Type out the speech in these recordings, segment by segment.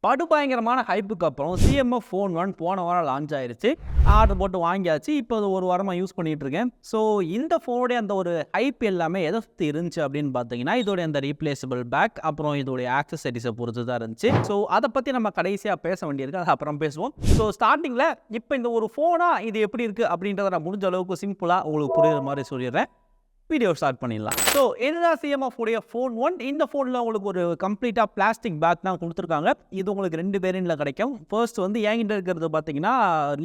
படுபயங்கரமான ஹைப்புக்கு அப்புறம் CMF Phone 1 போன வாரம் லான்ச் ஆயிருச்சு. ஆர்டர் போட்டு வாங்கியாச்சு. இப்போ அது ஒரு வாரமா யூஸ் பண்ணிட்டு இருக்கேன். ஸோ இந்த ஃபோனுடைய அந்த ஒரு ஹைப் எல்லாமே எதை சுற்றி இருந்துச்சு அப்படின்னு பார்த்தீங்கன்னா, இதோடைய அந்த ரீப்ளேசபிள் பேக், அப்புறம் இதோடைய ஆக்சசரிஸை பொறுத்து தான் இருந்துச்சு. ஸோ அதை பற்றி நம்ம கடைசியாக பேச வேண்டியிருக்கு, அது அப்புறம் பேசுவோம். ஸோ ஸ்டார்டிங்கில் இப்போ இந்த ஒரு ஃபோனா இது எப்படி இருக்குது அப்படின்றத நான் முடிஞ்ச அளவுக்கு சிம்பிளாக உங்களுக்கு புரியுற மாதிரி சொல்லிடுறேன். வீடியோ ஸ்டார்ட் பண்ணிடலாம். ஸோ இதுதான் CMF உடைய Phone 1. இந்த ஃபோனில் உங்களுக்கு ஒரு கம்ப்ளீட்டாக பிளாஸ்டிக் பேக் தான் கொடுத்துருக்காங்க. இது உங்களுக்கு 2 வேரியண்ட்டில் கிடைக்கும். ஃபர்ஸ்ட் வந்து என்கிட்ட இருக்கிறது பார்த்தீங்கன்னா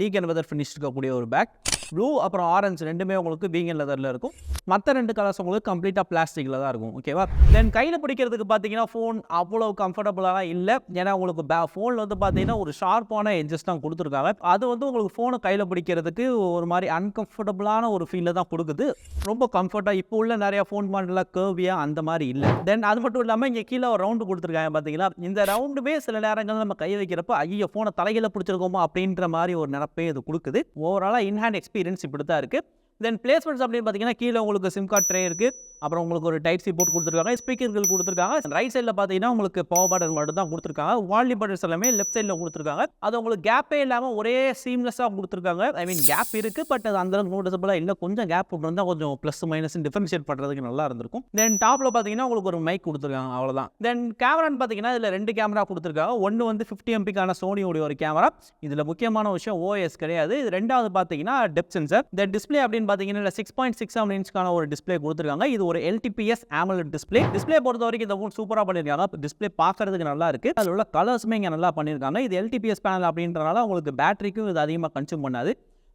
லீக் அண்ட் வெதர் ஃபினிஷ் இருக்கக்கூடிய ஒரு பேக். ப்ளூ அப்புறம் ஆரஞ்சு ரெண்டுமே உங்களுக்கு வீகன் லெதரில் இருக்கும். மற்ற 2 கலர்ஸ் உங்களுக்கு கம்ப்ளீட்டாக பிளாஸ்டிக்கில் தான் இருக்கும். ஓகேவா? தென் கையில் பிடிக்கிறதுக்கு பார்த்தீங்கன்னா ஃபோன் அவ்வளோ கம்ஃபர்டபுளாக இல்லை. ஏன்னா உங்களுக்கு ஃபோனில் வந்து பார்த்தீங்கன்னா ஒரு ஷார்ப்பான எட்ஜஸ் தான் கொடுத்துருக்காங்க. அது வந்து உங்களுக்கு ஃபோனை கையில் பிடிக்கிறதுக்கு ஒரு மாதிரி அன்கம்ஃபர்டபுளான ஒரு ஃபீலை தான் கொடுக்குது. ரொம்ப கம்ஃபர்ட்டாக இப்போ உள்ள நிறைய ஃபோன் மாடலில் கர்வியாக அந்த மாதிரி இல்லை. தென் அது மட்டும் இல்லாமல் இங்கே கீழே ஒரு ரவுண்டு கொடுத்துருக்காங்க பார்த்தீங்களா? இந்த ரவுண்டுமே சில நேரங்கள் நம்ம கை வைக்கிறப்ப ஐயோ ஃபோனை தலைகளை பிடிச்சிருக்கோமா அப்படின்ற மாதிரி ஒரு நினப்பே இது கொடுக்குது. ஓவராலாக இன்ஹேண்ட் எக்ஸ்பீரியன்ஸ் இப்படி தான் இருக்குது. தென் பிளேஸ்மெண்ட்ஸ் அப்படின்னு பார்த்தீங்கன்னா கீழே உங்களுக்கு சிம் கார்டு ட்ரே இருக்குது. அப்புறம் உங்களுக்கு ஒரு டைப் சி போர்ட் கொடுத்துருக்காங்க, ஸ்பீக்கர்கள் கொடுத்துருக்காங்க. ரைட் சைடில் பார்த்தீங்கன்னா உங்களுக்கு பவர் பட்டன் மட்டும் தான் கொடுத்துருக்காங்க. வால்யூம் பட்டன்ஸ் எல்லாமே லெஃப்ட் சைடில் கொடுத்துருக்காங்க. அது உங்களுக்கு கேப்பே இல்லாமல் ஒரே சீம்லெஸ்ஸாக கொடுத்துருக்காங்க. ஐ மீன் கேப் இருக்குது, பட் அது அந்தளவுக்கு நோட்டிசபிளாக இல்லை. கொஞ்சம் கேப் இருந்தால் கொஞ்சம் ப்ளஸ் மைனஸ் டிஃபரன்ஷியேட் பண்ணுறதுக்கு நல்லா இருந்திருக்கும். தென் டாப்பில் பார்த்தீங்கன்னா உங்களுக்கு ஒரு மைக் கொடுத்துருக்காங்க, அவ்வளோதான். தென் கேமரான்னு பார்த்தீங்கன்னா இதில் 2 கேமரா கொடுத்துருக்காங்க. ஒன்று வந்து 50 MP சோனியோடைய ஒரு கேமரா. இதில் முக்கியமான விஷயம் OS கிடையாது. இது ரெண்டாவது பார்த்தீங்கன்னா டெப்த் சென்சர். இந்த டிஸ்பிளே அப்படின்னு பார்த்தீங்கன்னா 6.67 இன்ச்க்கான ஒரு டிஸ்பிளே கொடுத்துருக்காங்க. இது ஒரு LTPS AMOLED டிஸ்பிளே பொறுத்த வரைக்கும் இந்த ஃபோன் சூப்பராக பண்ணியிருக்காங்க. டிஸ்பிளே பார்க்கறதுக்கு நல்லா இருக்கு. அதில் உள்ள கலர்ஸுமே இங்கே நல்லா பண்ணியிருக்காங்க. இது LTPS பேனல் அப்படின்றனால உங்களுக்கு பேட்டரிக்கும் இது அதிகமாக கன்சியூம் பண்ணாது.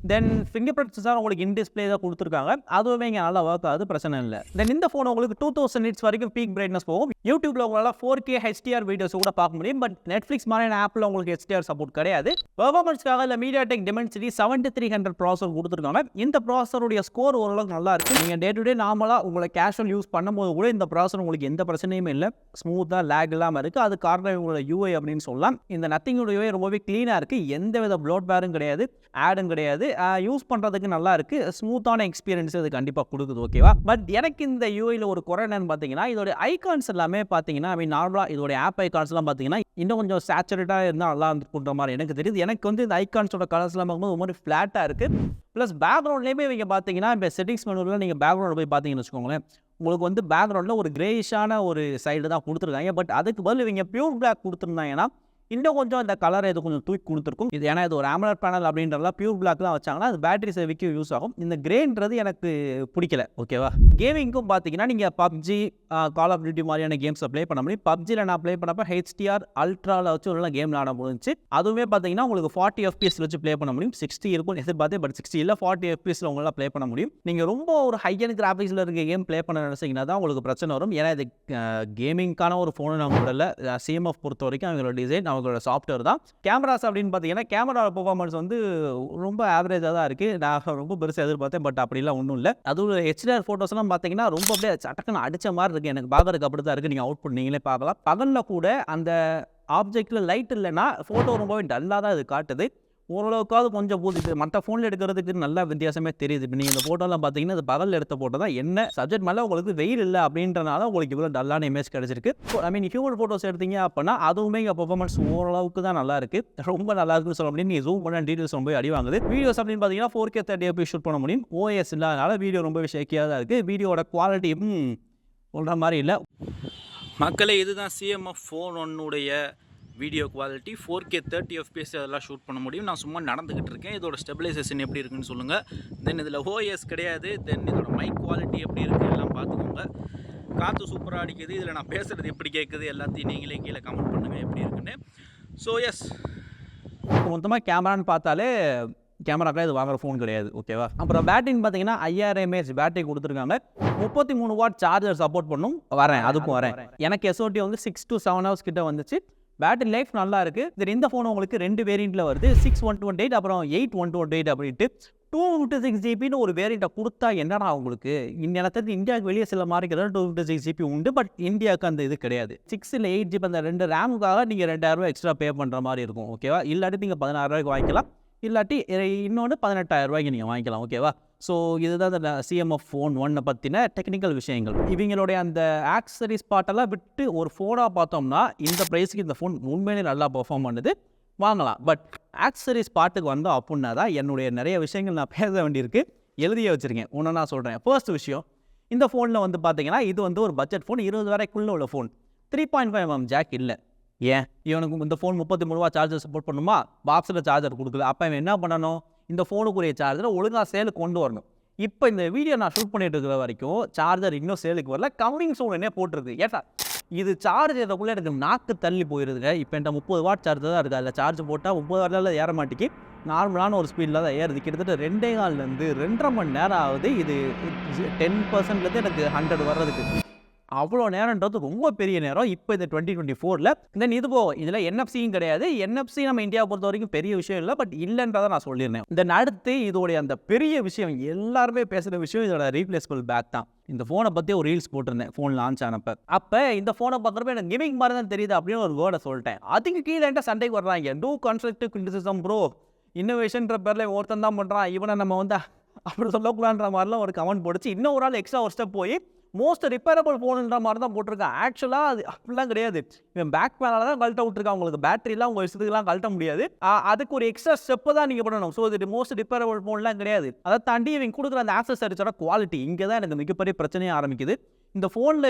தென் ஃபிங்கர் பிரிண்ட் சென்சார் உங்களுக்கு இன் டிஸ்பிளே தான் கொடுத்துருக்காங்க. அதுவுமே இங்கே நல்லா ஒர்க் ஆகுது, பிரச்சனை இல்லை. தென் இந்த ஃபோன் உங்களுக்கு 2000 nits வரைக்கும் பீக் பிரைட்னஸ் போகும். யூடியூப்ல உங்களால் 4K HDR வீடியோஸ் கூட பார்க்க முடியும். பட் நெட்ஃப்ளிக்ஸ் மாதிரியான ஆப்பில் உங்களுக்கு HDR சப்போர்ட் கிடையாது. பெர்ஃபார்மன்ஸ்க்காக இல்லை MediaTek Dimensity 7300 ப்ராசஸர் கொடுத்துருக்காங்க. இந்த ப்ராசஸருடைய ஸ்கோர் ஓரளவுக்கு நல்லா இருக்கு. நீங்கள் டே டு டே நார்மலாக உங்களை கேஷுவல் யூஸ் பண்ணும்போது கூட இந்த ப்ராசஸர் உங்களுக்கு எந்த பிரச்சனையுமே இல்லை. ஸ்மூத்தாக லேக் இல்லாமல் இருக்குது. அது காரணம் உங்களோட UI அப்படின்னு சொல்லலாம். இந்த நத்திங்கோட UI ரொம்பவே க்ளீனாக இருக்குது. எந்த வித ப்ளோட் பேரும் கிடையாது, ஆடும் கிடையாது. யூஸ் பண்ணுறதுக்கு நல்லா இருக்குது. ஸ்மூத்தான எக்ஸ்பீரியன்ஸ் இது கண்டிப்பாக கொடுக்குது. ஓகேவா? பட் எனக்கு இந்த யூஐயில் ஒரு குறை என்னன்னு பார்த்தீங்கன்னா இதோட ஐகான்ஸ் எல்லாமே பார்த்தீங்கன்னா ஐ மீன் நார்மலாக இதோட ஆப் ஐகான்ஸ்லாம் பார்த்தீங்கன்னா இன்னும் கொஞ்சம் சேச்சுரேட்டாக இருந்தால் நல்லா இருந்துன்ற மாதிரி எனக்கு தெரியுது. எனக்கு வந்து இந்த ஐகான்ஸோட கலர்ஸ்லாம் பார்க்கும்போது ஒரு மாதிரி ஃப்ளாட்டாக இருக்குது. ப்ளஸ் பேக்ரவுண்ட்லேயுமே இங்கே பார்த்தீங்கன்னா இப்போ செட்டிங்ஸ் மெனுவில் நீங்கள் பேக்ரவுண்ட் போய் பார்த்தீங்கன்னு வச்சுக்கோங்களேன், உங்களுக்கு வந்து பேக்ரவுண்டில் ஒரு கிரேஷான ஒரு சைடு தான் கொடுத்துருக்காங்க. பட் அதுக்கு பதில் இவங்க பியூர் பிளாக் கொடுத்துருந்தாங்கன்னா இன்னும் கொஞ்சம் இந்த கலரை இது கொஞ்சம் தூக்கி கொடுத்துருக்கும். இது ஏன்னா இது ஒரு AMOLED பேனல் அப்படின்றதுலாம் பியூர் பிளாக் தான் வச்சாங்கன்னா அது பேட்டரி சேவிக்கு யூஸ் ஆகும். இந்த கிரேன்றது எனக்கு பிடிக்கல. ஓகேவா? கேமிங்க்கும் பார்த்தீங்கன்னா நீங்கள் PUBG, கால் ஆஃப் டியூட்டி மாதிரியான கேம்ஸை ப்ளே பண்ண முடியும். PUBGயில் நான் ப்ளே பண்ணப்போ HDR அல்ட்ராவில் வச்சு ஒரு கேம் விளாட முடிஞ்சிச்சு. அதுவுமே பார்த்தீங்கன்னா உங்களுக்கு 40 FPS வச்சு ப்ளே பண்ண முடியும். 60 இருக்கும் எதிர்பார்த்தேன், பட் 60 இல்லை 40 FPSல உங்களால் ப்ளே பண்ண முடியும். நீங்கள் ரொம்ப ஒரு ஹையன் கிராஃபிக்ஸில் இருக்க கேம் ப்ளே பண்ண நினச்சிங்கன்னா தான் உங்களுக்கு பிரச்சனை வரும். ஏன்னா இது கேமிங்கான ஒரு ஃபோனு நான் விடல. CMF பொறுத்த வரைக்கும் அவங்களோட டிசைன் அவங்களோட சாஃப்ட்வேர் தான். கேமராஸ் அப்படின்னு பார்த்தீங்கன்னா கேமரா பெர்ஃபார்மன்ஸ் வந்து ரொம்ப ஆவரேஜாக தான் இருக்குது. நான் ரொம்ப பெருசாக எதிர்பார்த்தேன், பட் அப்படிலாம் ஒன்றும் இல்லை. அதுவும் HDR ஃபோட்டோஸ்லாம் பார்த்தீங்கன்னா ரொம்ப அப்படியே சட்டக்குன்னு அடித்த மாதிரி இருக்குது. எனக்கு பார்க்குறதுக்கு அப்படி தான் இருக்குது. நீங்கள் அவுட் புட் நீங்களே பார்க்கலாம். பகலில் கூட அந்த ஆப்ஜெக்டில் லைட் இல்லைன்னா ஃபோட்டோ ரொம்பவே டல்லாக தான் இது காட்டுது. ஓரளவுக்காவது கொஞ்சம் போகுது. மற்ற ஃபோனில் எடுக்கிறதுக்கு நல்லா வித்தியாசமே தெரியுது. இப்போ நீங்கள் இந்த ஃபோட்டோலாம் பார்த்தீங்கன்னா இது பகலில் எடுத்த ஃபோட்டோ தான். என்ன சப்ஜெக்ட் மேலே உங்களுக்கு வெயில் இல்லை அப்படின்றனால உங்களுக்கு இவ்வளோ டல்லான இமேஜ் கிடச்சிருக்கு. ஐ மீன் ஹியூமன் ஃபோட்டோஸ் எடுத்தீங்க அப்படின்னா அதுவுமே இங்கே பெர்ஃபார்மன்ஸ் ஓரளவுக்கு தான் நல்லா இருக்குது. ரொம்ப நல்லா இருக்குன்னு சொல்ல முடியும். நீங்கள் ஜூம் பண்ண டீட்டெயில்ஸ் ரொம்ப அடி வாங்குது. வீடியோஸ் அப்படின்னு பார்த்தீங்கன்னா 4K 30 ஷூட் பண்ண முடியும். OS இல்லாதனால வீடியோ ரொம்பவே ஷேக்கியாக தான் இருக்குது. வீடியோட குவாலிட்டி சொல்கிற மாதிரி இல்லை. மக்களே, இதுதான் CMF Phone 1 video quality. 4K 30 FPS அதெல்லாம் ஷூட் பண்ண முடியும். நான் சும்மா நடந்துக்கிட்டு இருக்கேன். இதோட ஸ்டெபிலைசேஷன் எப்படி இருக்குன்னு சொல்லுங்கள். தென் இதில் OS கிடையாது. தென் இதோட மைக் குவாலிட்டி எப்படி இருக்குது எல்லாம் பார்த்துக்கோங்க. காற்று சூப்பராக அடிக்குது. இதில் நான் பேசுகிறது எப்படி கேட்குது எல்லாத்தையும் நீங்களே கீழே கமெண்ட் பண்ணுங்கள் எப்படி இருக்குன்னு. ஸோ எஸ், மொத்தமாக கேமரான்னு பார்த்தாலே கேமராக்கெலாம் இது வாங்குற ஃபோன் கிடையாது. ஓகேவா? அப்புறம் பேட்டரின்னு பார்த்தீங்கன்னா 5000 mAh பேட்டரி கொடுத்துருக்காங்க. 33 வாட் சார்ஜர் சப்போர்ட் பண்ணும். அதுக்கும் வரேன். எனக்கு SOT வந்து 6 to 7 hours கிட்ட வந்துச்சு. பேட்டரி லைஃப் நல்லா இருக்குது. இது இந்த ஃபோன் உங்களுக்கு 2 வேரியண்ட்டில் வருது. 6128 அப்புறம் 8128 அப்படின்ட்டு 256 ஜிபின்னு ஒரு வேரியண்ட்டை கொடுத்தா என்னடா உங்களுக்கு இந்த இடத்துல இந்தியாவுக்கு வெளியே சில மாறிக்கிறது 256 ஜிபி உண்டு. பட் இந்தியாவுக்கு அந்த இது கிடையாது. 6 இல்லை 8 ஜிபி அந்த 2 ரேமுக்காக நீங்கள் 2000 எக்ஸ்ட்ரா பே பண்ணுற மாதிரி இருக்கும். ஓகேவா? இல்லாட்டி நீங்கள் 16000 வாங்கிக்கலாம். இல்லாட்டி இன்னொன்று 18000 நீங்கள் வாங்கிக்கலாம். ஓகேவா? ஸோ இதுதான் இந்த CMF Phone 1 பற்றின டெக்னிக்கல் விஷயங்கள். இவங்களுடைய அந்த ஆக்சசரிஸ் பார்ட்டெல்லாம் விட்டு ஒரு ஃபோனாக பார்த்தோம்னா இந்த ப்ரைஸுக்கு இந்த ஃபோன் உண்மையிலே நல்லா பெர்ஃபார்ம் பண்ணுது, வாங்கலாம். பட் ஆக்சசரிஸ் பார்ட்டுக்கு வந்தோம் அப்படின்னா தான் என்னுடைய நிறைய விஷயங்கள் நான் பேச வேண்டியிருக்கு, எழுதியே வச்சுருக்கேன். ஒன்று நான் சொல்கிறேன். ஃபர்ஸ்ட் விஷயம், இந்த ஃபோனில் வந்து பார்த்தீங்கன்னா இது வந்து ஒரு பட்ஜெட் ஃபோன், 20 வரைக்குள்ளே உள்ள ஃபோன். 3.5mm ஜாக் இல்லை. ஏன் இவனுக்கு இந்த ஃபோன் 33 ரூபா சார்ஜர் சப்போர்ட் பண்ணுமா? பாக்ஸில் சார்ஜர் கொடுக்கல. அப்போ இவன் என்ன பண்ணணும்? இந்த ஃபோனுக்குரிய சார்ஜரை ஒழுங்காக சேலுக்கு கொண்டு வரணும். இப்போ இந்த வீடியோ நான் ஷூட் பண்ணிட்டு இருக்கிற வரைக்கும் சார்ஜர் இன்னும் சேலுக்கு வரல, கம்மிங் சூழ்நிலையே போட்டிருக்கு. ஏட்டா இது சார்ஜ் ஏறக்குள்ளே எனக்கு நாக்கு தள்ளி போயிருதுங்க. இப்போ என்கிட்ட 30 வாட் சார்ஜர் தான் இருக்குது. அதில் சார்ஜ் போட்டால் 30 வாட்டில் ஏற மாட்டேங்கி, நார்மலான ஒரு ஸ்பீடில் தான் ஏறுது. கிட்டத்தட்ட 2.25 2.5 மணி நேரம் ஆகுது. இது 10%லேருந்து எனக்கு 100 வர்றதுக்கு. அவ்வளோ நேரன்றது ரொம்ப பெரிய நேரம். இப்போ இந்த 2024ல் தென் இது இதில் NFC-யும் கிடையாது. NFC நம்ம இந்தியாவை பொறுத்த வரைக்கும் பெரிய விஷயம் இல்லை, பட் இல்லைன்றதை நான் சொல்லியிருந்தேன். தென் அடுத்து இதோடைய அந்த பெரிய விஷயம், எல்லாருமே பேசுகிற விஷயம் இதோட ரீப்ளேசபிள் பேக் தான். இந்த ஃபோனை பற்றி ஒரு ரீல்ஸ் போட்டிருந்தேன் ஃபோன் லான்ச் அப்போ இந்த ஃபோனை பார்க்குறப்ப எனக்கு கிமிங் மாதிரி தான் தெரியுது அப்படின்னு ஒரு வேர்டை சொல்லிட்டேன். அதுக்கு கீழே சண்டைக்கு வர்றாங்க. டூ கன்ஸ்ட்ரக்டிவ் கிரிட்டிசிசம் ப்ரோ, இன்னோவேஷன்ற பேரில் ஒருத்தன் தான் பண்ணுறான், இவனை நம்ம வந்து அப்படி சொல்லக்கூடாதுன்ற மாதிரிலாம் ஒரு கமெண்ட் போட்டுச்சு. இன்னும் ஒரு ஆள் எக்ஸ்ட்ரா ஒரு ஸ்டெப் போய் மோஸ்ட் ரிப்பேரபிள் ஃபோனுன்ற மாதிரி தான் போட்டிருக்கான். ஆக்சுவலாக அது அப்படிலாம் கிடையாது. இவன் பேக் பேனலாக தான் கழட்ட விட்டுருக்கான். உங்களுக்கு பேட்டரிலாம் உங்கள் விஷயத்துக்குலாம் கழட்ட முடியாது. அதுக்கு ஒரு எக்ஸ்ட்ரா ஸ்டெப்பு தான் நீங்கள் பண்ணணும். ஸோ இது மோஸ்ட் ரிப்பேரபிள் ஃபோன்லாம் கிடையாது. அதை தாண்டி இவங்க கொடுக்குற அந்த ஆக்சசரிஸோட குவாலிட்டி இங்கே தான் எனக்கு மிகப்பெரிய பிரச்சனையே ஆரம்பிக்குது. இந்த ஃபோனில்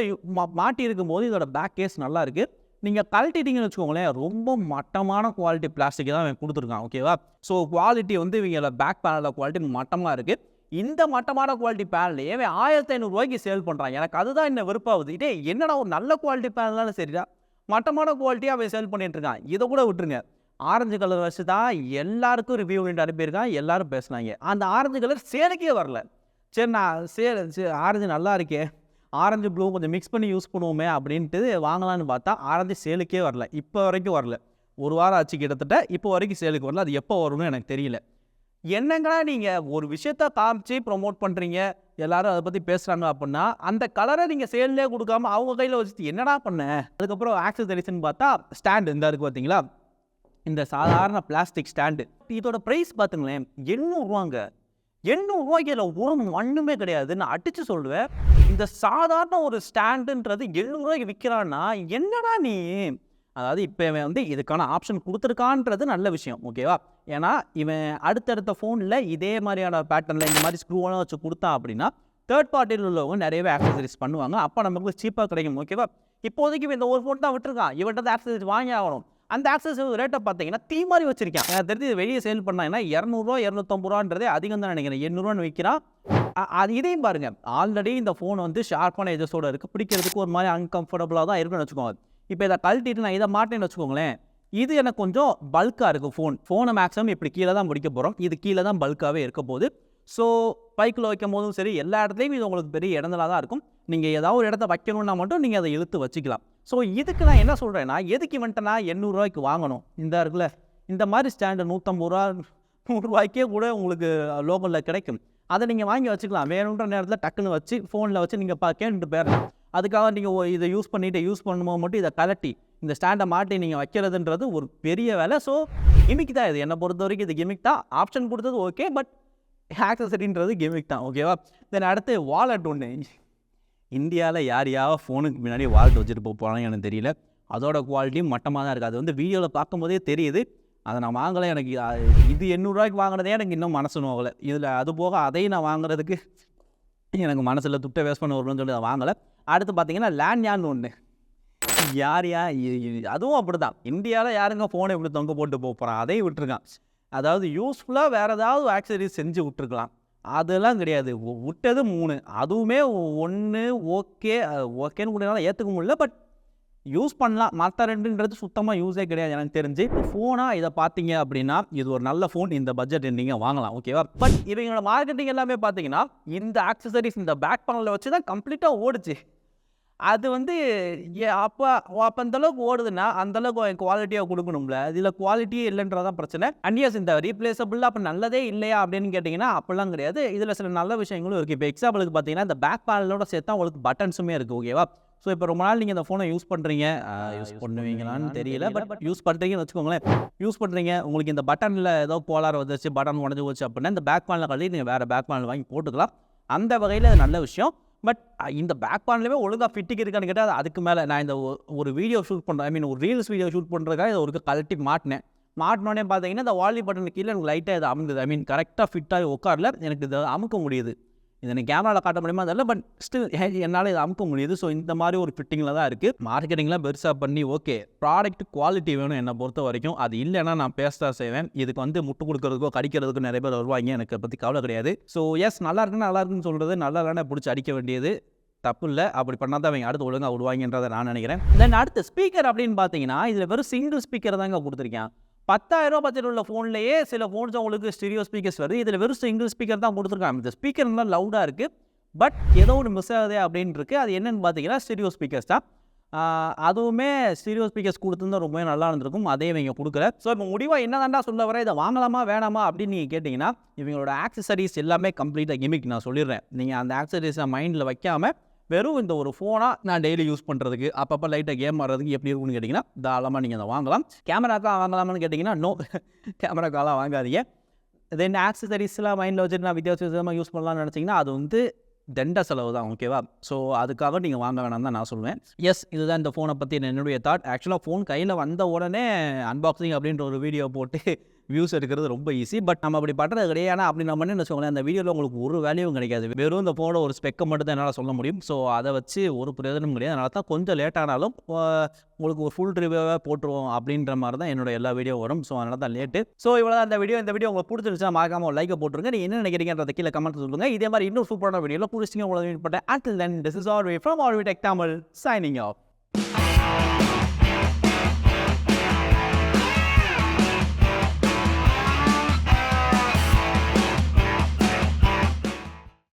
மாட்டி இருக்கும்போது இதோட பேக் கேஸ் நல்லா இருக்குது. நீங்கள் கழட்டிட்டீங்கன்னு வச்சுக்கோங்களேன், ரொம்ப மட்டமான குவாலிட்டி பிளாஸ்டிக் தான் இவன் கொடுத்துருக்கான். ஓகேவா? ஸோ குவாலிட்டி வந்து இவங்களோட பேக் பேனலோட குவாலிட்டி மட்டமாக இருக்குது. இந்த மட்டமான குவாலிட்டி பேனலையே 1500 ரூபாய்க்கு சேல் பண்ணுறான். எனக்கு அதுதான் என்ன வெறுப்பாகுது. இதே என்னடா ஒரு நல்ல குவாலிட்டி பேனல்னாலும் சரிடா, மட்டமான குவாலிட்டியாக அவன் சேல் பண்ணிட்டு இருக்கான். இதை கூட விட்டுருங்க. ஆரஞ்சு கலர் வச்சு தான் எல்லாருக்கும் ரிவ்யூ பண்ணிட்டு அனுப்பியிருக்கான், எல்லாரும் பேசுனாங்க. அந்த ஆரஞ்சு கலர் சேலுக்கே வரல. சரி நான் ஆரஞ்சு நல்லா இருக்கே, ஆரஞ்சு ப்ளூ கொஞ்சம் மிக்ஸ் பண்ணி யூஸ் பண்ணுவோமே அப்படின்ட்டு வாங்கலான்னு பார்த்தா ஆரஞ்சு சேலுக்கே வரல. இப்போ வரைக்கும் வரல. ஒரு வாரம் ஆச்சு கிட்டத்தட்ட. இப்போ வரைக்கும் சேலுக்கு வரல. அது எப்போ வரும்னு எனக்கு தெரியல. என்னங்களா நீங்கள் ஒரு விஷயத்த காமிச்சு ப்ரொமோட் பண்ணுறீங்க, எல்லாரும் அதை பற்றி பேசுகிறாங்க அப்படின்னா அந்த கலரை நீங்கள் சேல்லே கொடுக்காம அவங்க கையில் வச்சுட்டு என்னடா பண்ண? அதுக்கப்புறம் ஆக்சசரிஸ்ன்னு பார்த்தா ஸ்டாண்டு இந்த இருக்குது பார்த்தீங்களா, இந்த சாதாரண பிளாஸ்டிக் ஸ்டாண்டு. இதோட ப்ரைஸ் பார்த்துங்களேன், 800 ரூபாங்க. 800 ரூபாய்க்கு இதில் ஒரு மண்ணுமே கிடையாது. நான் அடித்து சொல்லுவேன், இந்த சாதாரண ஒரு ஸ்டாண்டுன்றது 700 ரூபாய்க்கு விற்கிறான்னா என்னடா நீ? அதாவது இப்போ இவன் வந்து இதுக்கான ஆப்ஷன் கொடுத்துருக்கான்றது நல்ல விஷயம். ஓகேவா? ஏன்னா இவன் அடுத்தடுத்த ஃபோனில் இதே மாதிரியான பேட்டர்னில் இந்த மாதிரி ஸ்க்ரூவெல்லாம் வச்சு கொடுத்தான் அப்படின்னா தேர்ட் பார்ட்டியில் உள்ளவங்க நிறையவே ஆக்சசரிஸ் பண்ணுவாங்க. அப்போ நமக்கு சீப்பாக கிடைக்கும். ஓகேவா? இப்போதைக்கு இந்த ஒரு ஃபோன் தான் விட்டுருக்கான். இவன்ட்டு ஆக்சசரிஸ் வாங்கி ஆகணும். அந்த ஆக்சசரிஸ் ரேட்டை பார்த்தீங்கன்னா தீ மாதிரி வச்சிருக்கான். எனக்கு தெரிஞ்சு இது வெளியே சேல் பண்ணாங்கன்னா 200 250 ரூபான்றதே அதிகம் தான் நினைக்கிறேன். 800 விற்கிறான். அது இதையும் பாருங்கள், ஆல்ரெடி இந்த ஃபோன் வந்து ஷார்ப்பான எஜஸோடு இருக்குது. பிடிக்கிறதுக்கு ஒரு மாதிரி அன்கம்ஃபர்டபுளாக தான் இருக்குன்னு வச்சுக்கோங்க. இப்போ இதை கழட்டிட்டு நான் இதை மாட்டேன்னு வச்சுக்கோங்களேன், இது எனக்கு கொஞ்சம் பல்காக இருக்கும். ஃபோனை மேக்ஸிமம் இப்படி கீழே தான் முடிக்க போகிறோம். இது கீழே தான் பல்காகவே இருக்க போகுது. ஸோ பைக்கில் வைக்கும் போதும் சரி, எல்லா இடத்துலையும் இது உங்களுக்கு பெரிய இடங்களாக தான் இருக்கும். நீங்கள் ஏதாவது ஒரு இடத்த வைக்கணும்னா மட்டும் நீங்கள் அதை இழுத்து வச்சுக்கலாம். ஸோ இதுக்கு நான் என்ன சொல்கிறேன்னா, எதுக்கு இவன்ட்டனா 800 ரூபாய்க்கு வாங்கணும்? இந்த இருக்குல்ல, இந்த மாதிரி ஸ்டாண்டு 150 ரூபா 100 ரூபாய்க்கே கூட உங்களுக்கு லோக்கலில் கிடைக்கும். அதை நீங்கள் வாங்கி வச்சுக்கலாம். வேணுன்ற நேரத்தில் டக்குன்னு வச்சு ஃபோனில் வச்சு நீங்கள் கேட்டுட்டு போயிடலாம். அதுக்காக நீங்கள் இதை யூஸ் பண்ணும்போது மட்டும் இதை கலட்டி இந்த ஸ்டாண்டை மாட்டி நீங்கள் வைக்கிறதுன்றது ஒரு பெரிய வேலை. ஸோ கிமிக் தான் இது. என்னை பொறுத்த வரைக்கும் இது கிமிக் தான். ஆப்ஷன் கொடுத்தது ஓகே, பட் ஆக்சசரின்றது கிமிக் தான். ஓகேவா? தென் அடுத்து வாலெட் ஒன்று. இந்தியாவில் யாரையாவது ஃபோனுக்கு முன்னாடி வாலெட் வச்சுட்டு போகிறாங்க எனக்கு தெரியல. அதோட குவாலிட்டியும் மட்டமாக தான் இருக்குது. அது வந்து வீடியோவில் பார்க்கும்போதே தெரியுது. அதை நான் வாங்கலை. எனக்கு இது 800 ரூபாய்க்கு வாங்கினதே எனக்கு இன்னும் மனசு நோகலை. இதில் அது போக அதையும் நான் வாங்குறதுக்கு எனக்கு மனசில் துட்டை வேஸ்ட் பண்ண வரும்னு சொல்லி அதை வாங்கலை. அடுத்து பார்த்தீங்கன்னா லேண்ட்யான்னு ஒன்று. அதுவும் அப்படி தான். இந்தியாவில் யாருங்க ஃபோனை இப்படி தொங்க போட்டு போகிறான்? அதையும் விட்டுருக்கான். அதாவது யூஸ்ஃபுல்லாக வேறு ஏதாவது ஆக்சசரிஸ் செஞ்சு விட்டுருக்கலாம். அதெல்லாம் கிடையாது. விட்டது 3, அதுவுமே 1 ஓகேன்னு கூட ஏற்றுக்க முடியல. பட் யூஸ் பண்ணலாம். மற்ற 2ன்றது சுத்தமாக யூஸே கிடையாது எனக்கு தெரிஞ்சு. ஃபோனாக இதை பார்த்தீங்க அப்படின்னா இது ஒரு நல்ல ஃபோன். இந்த பட்ஜெட் நீங்கள் வாங்கலாம். ஓகேவா? பட் இவங்களோட மார்க்கெட்டிங் எல்லாமே பார்த்தீங்கன்னா இந்த ஆக்சசரிஸ் இந்த பேக் பேனலில் வச்சு தான் கம்ப்ளீட்டாக ஓடுச்சு. அது வந்து அப்போ அந்தளவுக்கு ஓடுதுன்னா அந்தளவுக்கு குவாலிட்டியாக கொடுக்கணும்ல. இதில் குவாலிட்டியே இல்லைன்றதான் பிரச்சனை. அண்ட் எஸ், இந்த ரீப்ளேசபிள் அப்போ நல்லதே இல்லையா அப்படின்னு கேட்டிங்கன்னா அப்படிலாம் கிடையாது. இதில் சில நல்ல விஷயங்களும் இருக்குது. இப்போ எக்ஸாம்பிளுக்கு பார்த்தீங்கன்னா இந்த பேக் பேனலோட சேர்த்தா உங்களுக்கு பட்டன்ஸுமே இருக்குது. ஓகேவா? ஸோ இப்போ ரொம்ப நாள் நீங்கள் இந்த ஃபோனை யூஸ் பண்ணுறீங்க, யூஸ் பண்ணுவீங்களான்னு தெரியல, பட் யூஸ் பண்ணுறீங்கன்னு வச்சுக்கோங்களேன். யூஸ் பண்ணுறீங்க, உங்களுக்கு இந்த பட்டனில் ஏதோ கோளாறு வந்துச்சு, பட்டன் உடஞ்சி போச்சு அப்படின்னா இந்த பேக் பேனலில் கழட்டி நீங்கள் வேறு பேக் பேனல் வாங்கி போட்டுக்கலாம். அந்த வகையில் அது நல்ல விஷயம். பட் இந்த பேக் பேனலுமே ஒழுங்காக ஃபிட்டிங் இருக்கான்னு கேட்டால் அதுக்கு மேலே நான் இந்த ஒரு வீடியோ ஷூட் பண்ணுறேன், ஐ மீன் ஒரு ரீல்ஸ் வீடியோ ஷூட் பண்ணுறதுக்காக இதை ஒரு கழட்டி மாட்டினோடனே பார்த்தீங்கன்னா இந்த வால்யூம் பட்டன் கீழே எனக்கு லைட்டாக இது அமுங்குது. ஐ மீன் கரெக்டாக ஃபிட்டாகி உட்காரல, எனக்கு இதை அமுக்க முடியுது. இதை எனக்கு கேமராவில் காட்ட முடியுமா தெரியல, பட் ஸ்டில் என்னால் இதை அமுக்க முடியுது. ஸோ இந்த மாதிரி ஒரு ஃபிட்டிங்கில் தான் இருக்குது. மார்க்கெட்டிங்லாம் பெருசாக பண்ணி ஓகே, ப்ராடக்ட் குவாலிட்டி வேணும் என்னை பொறுத்த வரைக்கும். அது இல்லைன்னா நான் பேச செய்வேன். இதுக்கு வந்து முட்டு கொடுக்கறதுக்கோ கடிக்கிறதுக்கோ நிறைய பேர் வருவாங்க, எனக்கு பற்றி கவலை கிடையாது. ஸோ எஸ், நல்லா இருக்குன்னு சொல்கிறது, நல்லா இல்லைன்னா பிடிச்சி அடிக்க வேண்டியது தப்பு இல்லை. அப்படி பண்ணால் தான் அவங்க அடுத்து ஒழுங்காக விடுவாங்கன்றதை நான் நினைக்கிறேன். தென் அடுத்து ஸ்பீக்கர் அப்படின்னு பார்த்தீங்கன்னா இதில் வெறும் சிங்கிள் ஸ்பீக்கர் தாங்க கொடுத்துருக்கேன். 10,000 பட்ஜெட் உள்ள ஃபோன்லேயே சில ஃபோன்ஸ் உங்களுக்கு ஸ்டீரியோ ஸ்பீக்கர்ஸ் வருது. இதில் வெறும் சிங்கிள் ஸ்பீக்கர் தான் கொடுத்துருக்காங்க. இந்த ஸ்பீக்கர் நல்லா லவுடாக இருக்குது, பட் ஏதோ ஒன்று மிஸ் ஆகுது அப்படின்னு இருக்குது. அது என்னென்னு பார்த்தீங்கன்னா ஸ்டீரியோ ஸ்பீக்கர்ஸ் தான். அதுவுமே ஸ்டீரியோ ஸ்பீக்கர்ஸ் கொடுத்துருந்தா ரொம்பவே நல்லா இருந்திருக்கும். அதே இவங்க கொடுக்கல. ஸோ இப்போ முடிவாக என்ன தாண்டா சொல்ல வர, இதை வாங்கலாமா வேணாமா அப்படின்னு நீங்கள் கேட்டிங்கன்னா இவங்களோட ஆக்சசரிஸ் எல்லாமே கம்ப்ளீட்டாக கிமிக். நான் சொல்லிடுறேன், நீங்கள் அந்த ஆக்சசரிஸை மைண்டில் வைக்காமல் வெறும் இந்த ஒரு ஃபோனாக நான் டெய்லி யூஸ் பண்ணுறதுக்கு, அப்பப்போ லைட்டாக கேம் ஆடுறதுக்கு எப்படி இருக்குன்னு கேட்டிங்கன்னா தாராளமாக நீங்கள் அதை வாங்கலாம். கேமராக்கெலாம் வாங்கலாமான்னு கேட்டிங்கன்னா நோ, கேமராக்கெலாம் வாங்காதீங்க. தென் ஆக்சசரிஸ்லாம் மைண்டில் வச்சுட்டு நான் வித்தியாசமாக யூஸ் பண்ணலாம்னு நினச்சிங்கன்னா அது வந்து தண்ட செலவு தான், ஓகேவா? ஸோ அதுக்காக நீங்கள் வாங்க வேணாம் தான் நான் சொல்லுவேன். எஸ், இதுதான் இந்த ஃபோனை பற்றி என்னுடைய தாட். ஆக்சுவலாக ஃபோன் கையில் வந்த உடனே அன்பாக்சிங் அப்படின்ற ஒரு வீடியோ போட்டு வியூஸ் எடுக்கிறது ரொம்ப ஈஸி. பட் நம்ம அப்படி பண்ணுறது கிடையாது. ஆனால் அப்படி நம்ம என்ன வச்சுக்கோங்களேன், அந்த வீடியோவில் உங்களுக்கு ஒரு வேல்யூவும் கிடைக்காது. வெறும் இந்த ஃபோனோட ஒரு ஸ்பெக்கை மட்டும் தான் என்னால் சொல்ல முடியும். ஸோ அதை வச்சு ஒரு பிரயோஜனம் கிடையாது. அதனால தான் கொஞ்சம் லேட் ஆனாலும் உங்களுக்கு ஒரு ஃபுல் ரிவ்யூவாக போட்டுருவோம் அப்படின்ற மாதிரி தான் என்னோட எல்லா வீடியோ வரும். ஸோ அதனால தான் லேட்டு. ஸோ இவ்வளோ தான் இந்த வீடியோ உங்களுக்கு பிடிச்சிருச்சா மறக்காம ஒரு லைக்கை போட்டுருங்க. நீங்கள் என்ன நினைக்கிறீங்கன்றத கீழே கமெண்ட் சொல்லுங்கள். இதே மாதிரி இன்னொரு சூப்பரான வீடியோவில் பிடிச்சிங்க உங்களை மீட் பண்ணுறேன். Until then, this is Orvi from Orvi Tech Tamil signing off.